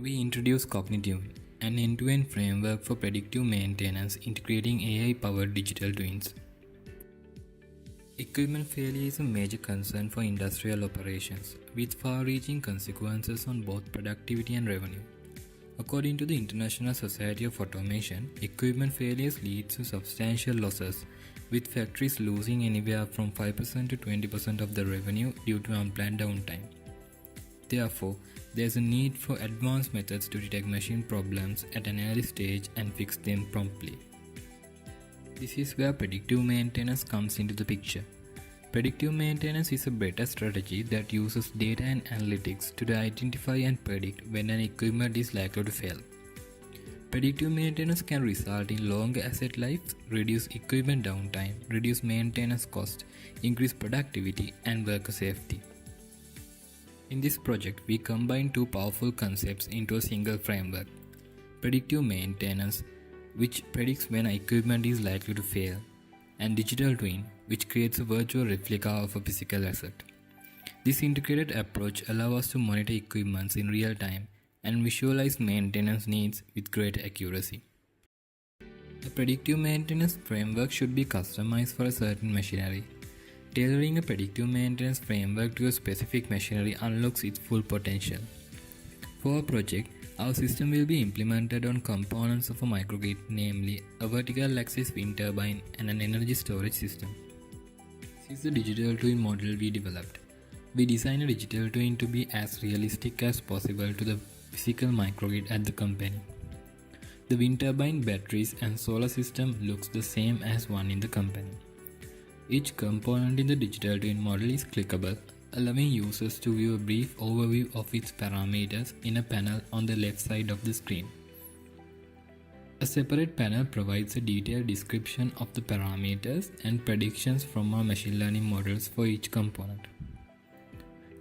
We introduce Cognitive, an end-to-end framework for predictive maintenance integrating AI-powered digital twins. Equipment failure is a major concern for industrial operations, with far-reaching consequences on both productivity and revenue. According to the International Society of Automation, equipment failures lead to substantial losses, with factories losing anywhere from 5% to 20% of their revenue due to unplanned downtime. Therefore, there is a need for advanced methods to detect machine problems at an early stage and fix them promptly. This is where predictive maintenance comes into the picture. Predictive maintenance is a better strategy that uses data and analytics to identify and predict when an equipment is likely to fail. Predictive maintenance can result in longer asset lives, reduce equipment downtime, reduce maintenance costs, increase productivity, and worker safety. In this project, we combine two powerful concepts into a single framework: predictive maintenance, which predicts when equipment is likely to fail, and digital twin, which creates a virtual replica of a physical asset. This integrated approach allows us to monitor equipment in real time and visualize maintenance needs with great accuracy. A predictive maintenance framework should be customized for a certain machinery. Tailoring a predictive maintenance framework to a specific machinery unlocks its full potential. For our project, our system will be implemented on components of a microgrid, namely a vertical axis wind turbine and an energy storage system. This is the digital twin model we developed. We designed a digital twin to be as realistic as possible to the physical microgrid at the company. The wind turbine, batteries and solar system looks the same as one in the company. Each component in the digital twin model is clickable, allowing users to view a brief overview of its parameters in a panel on the left side of the screen. A separate panel provides a detailed description of the parameters and predictions from our machine learning models for each component.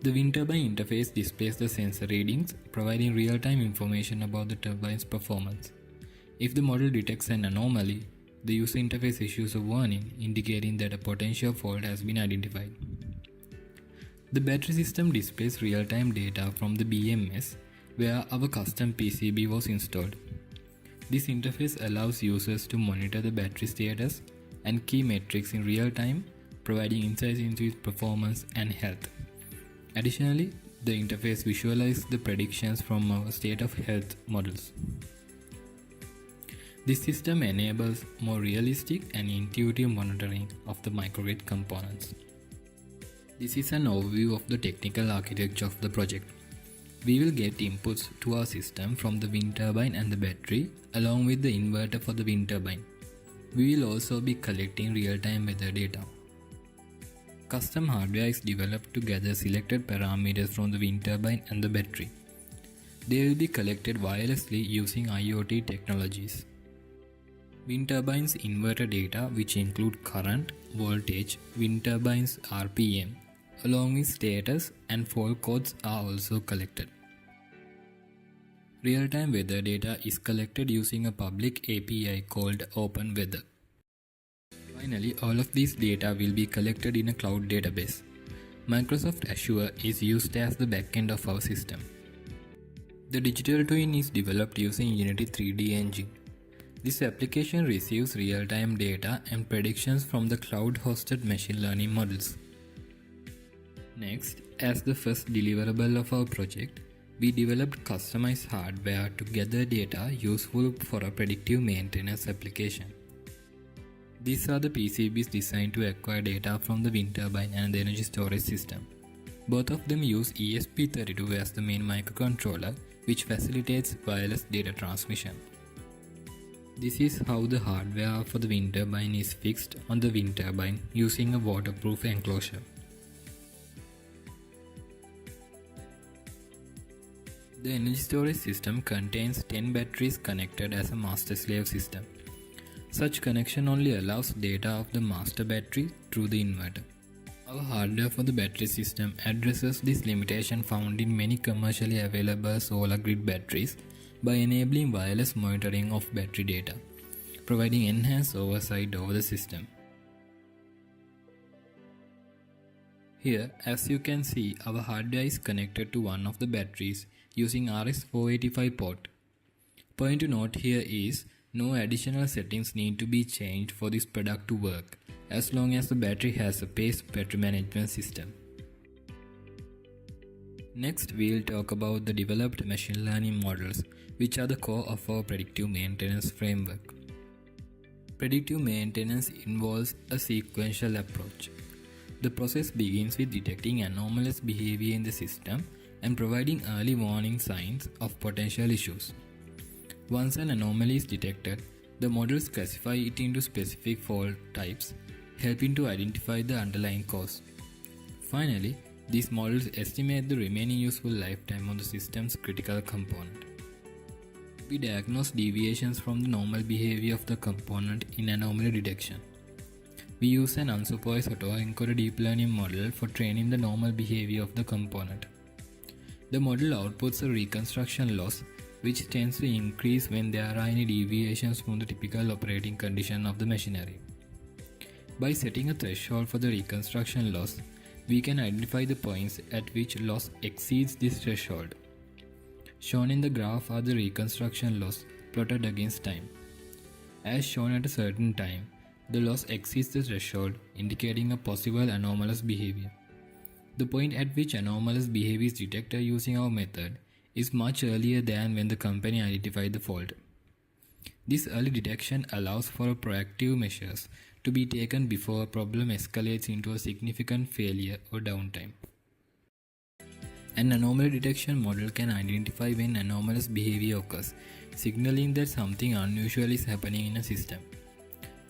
The wind turbine interface displays the sensor readings, providing real-time information about the turbine's performance. If the model detects an anomaly, the user interface issues a warning indicating that a potential fault has been identified. The battery system displays real-time data from the BMS where our custom PCB was installed. This interface allows users to monitor the battery status and key metrics in real time, providing insights into its performance and health. Additionally, the interface visualizes the predictions from our state of health models. This system enables more realistic and intuitive monitoring of the microgrid components. This is an overview of the technical architecture of the project. We will get inputs to our system from the wind turbine and the battery, along with the inverter for the wind turbine. We will also be collecting real-time weather data. Custom hardware is developed to gather selected parameters from the wind turbine and the battery. They will be collected wirelessly using IoT technologies. Wind turbines inverter data, which include current, voltage, wind turbines RPM, along with status and fault codes are also collected. Real-time weather data is collected using a public API called Open Weather. Finally, all of these data will be collected in a cloud database. Microsoft Azure is used as the backend of our system. The digital twin is developed using Unity 3D engine. This application receives real-time data and predictions from the cloud-hosted machine learning models. Next, as the first deliverable of our project, we developed customized hardware to gather data useful for a predictive maintenance application. These are the PCBs designed to acquire data from the wind turbine and the energy storage system. Both of them use ESP32 as the main microcontroller, which facilitates wireless data transmission. This is how the hardware for the wind turbine is fixed on the wind turbine using a waterproof enclosure. The energy storage system contains 10 batteries connected as a master-slave system. Such connection only allows data of the master battery through the inverter. Our hardware for the battery system addresses this limitation found in many commercially available solar grid batteries by enabling wireless monitoring of battery data, providing enhanced oversight over the system. Here, as you can see, our hardware is connected to one of the batteries using RS-485 port. Point to note here is no additional settings need to be changed for this product to work as long as the battery has a paced battery management system. Next, we'll talk about the developed machine learning models, which are the core of our predictive maintenance framework. Predictive maintenance involves a sequential approach. The process begins with detecting anomalous behavior in the system and providing early warning signs of potential issues. Once an anomaly is detected, the models classify it into specific fault types, helping to identify the underlying cause. Finally, these models estimate the remaining useful lifetime of the system's critical component. We diagnose deviations from the normal behavior of the component in anomaly detection. We use an unsupervised autoencoder deep learning model for training the normal behavior of the component. The model outputs a reconstruction loss, which tends to increase when there are any deviations from the typical operating condition of the machinery. By setting a threshold for the reconstruction loss, we can identify the points at which loss exceeds this threshold. Shown in the graph are the reconstruction loss plotted against time. As shown at a certain time, the loss exceeds the threshold, indicating a possible anomalous behavior. The point at which anomalous behavior is detected using our method is much earlier than when the company identified the fault. This early detection allows for proactive measures to be taken before a problem escalates into a significant failure or downtime. An anomaly detection model can identify when anomalous behavior occurs, signaling that something unusual is happening in a system.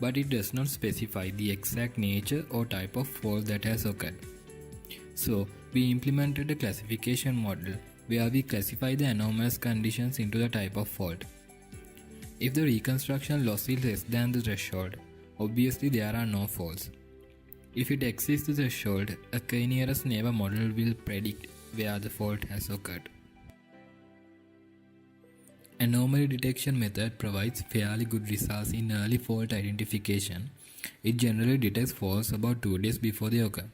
But it does not specify the exact nature or type of fault that has occurred. So, we implemented a classification model where we classify the anomalous conditions into the type of fault. If the reconstruction loss is less than the threshold, obviously there are no faults. If it exceeds the threshold, a k-nearest neighbor model will predict where the fault has occurred. Anomaly detection method provides fairly good results in early fault identification. It generally detects faults about 2 days before they occur.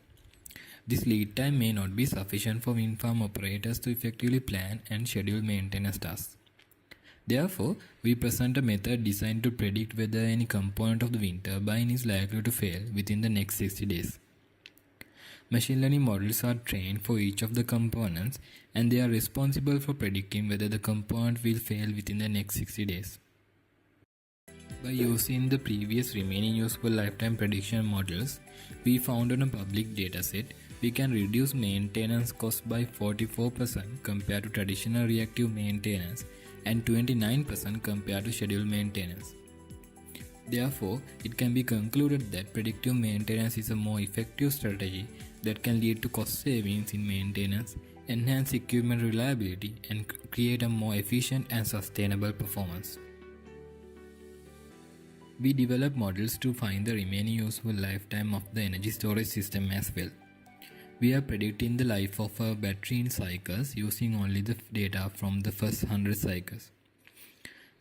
This lead time may not be sufficient for wind farm operators to effectively plan and schedule maintenance tasks. Therefore, we present a method designed to predict whether any component of the wind turbine is likely to fail within the next 60 days. Machine learning models are trained for each of the components, and they are responsible for predicting whether the component will fail within the next 60 days. By using the previous remaining useful lifetime prediction models we found on a public dataset, we can reduce maintenance costs by 44% compared to traditional reactive maintenance and 29% compared to scheduled maintenance. Therefore, it can be concluded that predictive maintenance is a more effective strategy that can lead to cost savings in maintenance, enhance equipment reliability, and create a more efficient and sustainable performance. We develop models to find the remaining useful lifetime of the energy storage system as well. We are predicting the life of a battery in cycles using only the data from the first 100 cycles.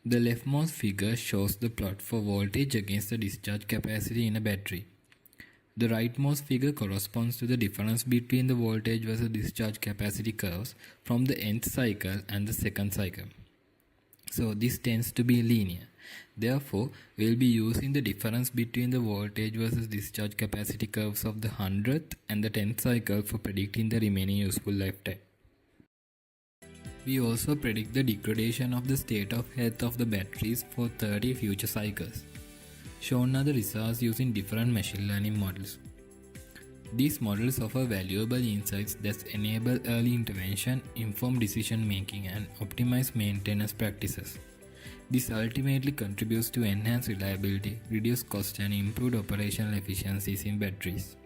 The leftmost figure shows the plot for voltage against the discharge capacity in a battery. The rightmost figure corresponds to the difference between the voltage versus discharge capacity curves from the nth cycle and the second cycle. So this tends to be linear. Therefore, we will be using the difference between the voltage versus discharge capacity curves of the 100th and the 10th cycle for predicting the remaining useful lifetime. We also predict the degradation of the state of health of the batteries for 30 future cycles. Shown are the results using different machine learning models. These models offer valuable insights that enable early intervention, informed decision making, and optimize maintenance practices. This ultimately contributes to enhanced reliability, reduced cost, and improved operational efficiencies in batteries.